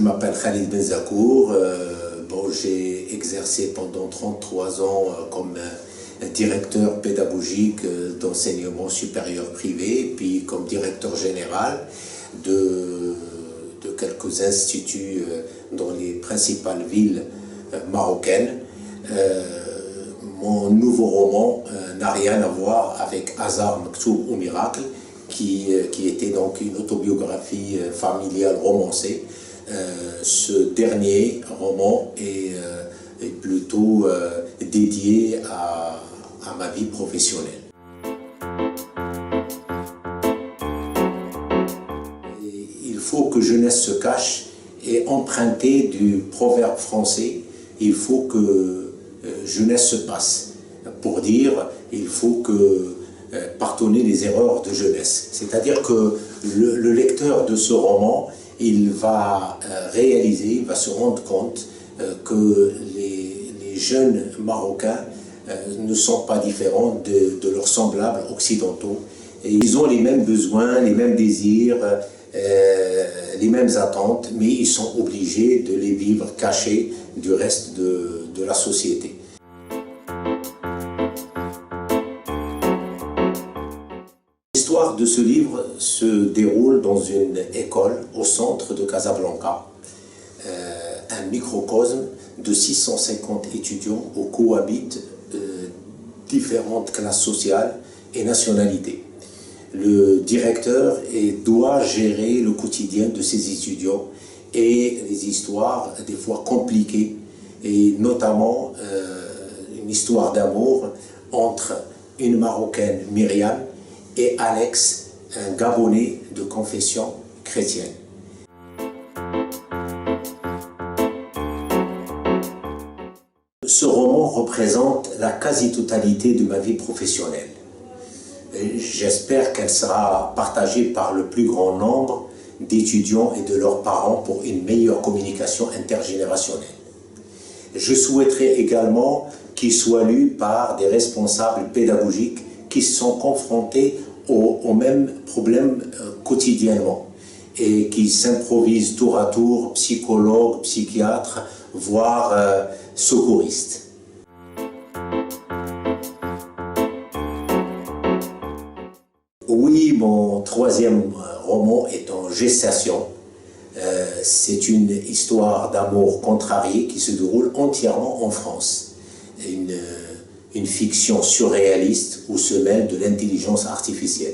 m'appelle Khalid Benzakour. J'ai exercé pendant 33 ans comme directeur pédagogique d'enseignement supérieur privé, puis comme directeur général de quelques instituts dans les principales villes marocaines. Mon nouveau roman n'a rien à voir avec Hasard Maktoub ou Miracle, qui était donc une autobiographie familiale romancée. Ce dernier roman est plutôt dédié à ma vie professionnelle. Il faut que jeunesse se cache et emprunté du proverbe français, il faut que jeunesse se passe. Pour dire, il faut que pardonner les erreurs de jeunesse. C'est-à-dire que le lecteur de ce roman, il va réaliser, il va se rendre compte que les jeunes Marocains ne sont pas différents de leurs semblables occidentaux. Et ils ont les mêmes besoins, les mêmes désirs, les mêmes attentes, mais ils sont obligés de les vivre cachés du reste de la société. L'histoire de ce livre se déroule dans une école au centre de Casablanca, un microcosme de 650 étudiants où cohabitent différentes classes sociales et nationalités. Le directeur doit gérer le quotidien de ses étudiants et les histoires des fois compliquées, et notamment une histoire d'amour entre une Marocaine, Myriam, et Alex, un Gabonais de confession chrétienne. Ce roman représente la quasi-totalité de ma vie professionnelle. J'espère qu'elle sera partagée par le plus grand nombre d'étudiants et de leurs parents pour une meilleure communication intergénérationnelle. Je souhaiterais également qu'il soit lu par des responsables pédagogiques qui sont confrontés aux mêmes problèmes quotidiennement et qui s'improvisent tour à tour psychologues, psychiatres, voire secouristes. Oui, mon troisième roman est en gestation. C'est une histoire d'amour contrarié qui se déroule entièrement en France. Une fiction surréaliste où se mêle de l'intelligence artificielle.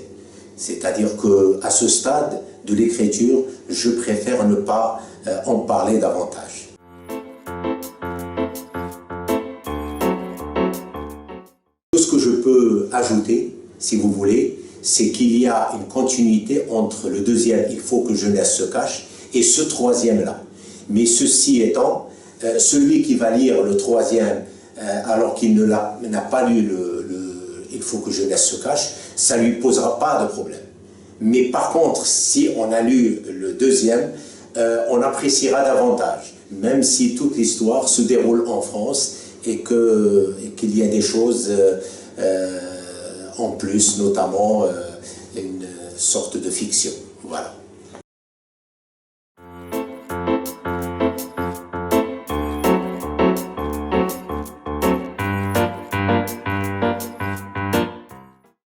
C'est-à-dire qu'à ce stade de l'écriture, je préfère ne pas en parler davantage. Tout ce que je peux ajouter, si vous voulez, c'est qu'il y a une continuité entre le deuxième, il faut que jeunesse se cache, et ce troisième-là. Mais ceci étant, celui qui va lire le troisième, alors qu'il n'a pas lu il faut que jeunesse se cache, ça ne lui posera pas de problème. Mais par contre, si on a lu le deuxième, on appréciera davantage, même si toute l'histoire se déroule en France et qu'il y a des choses en plus, notamment une sorte de fiction. Voilà.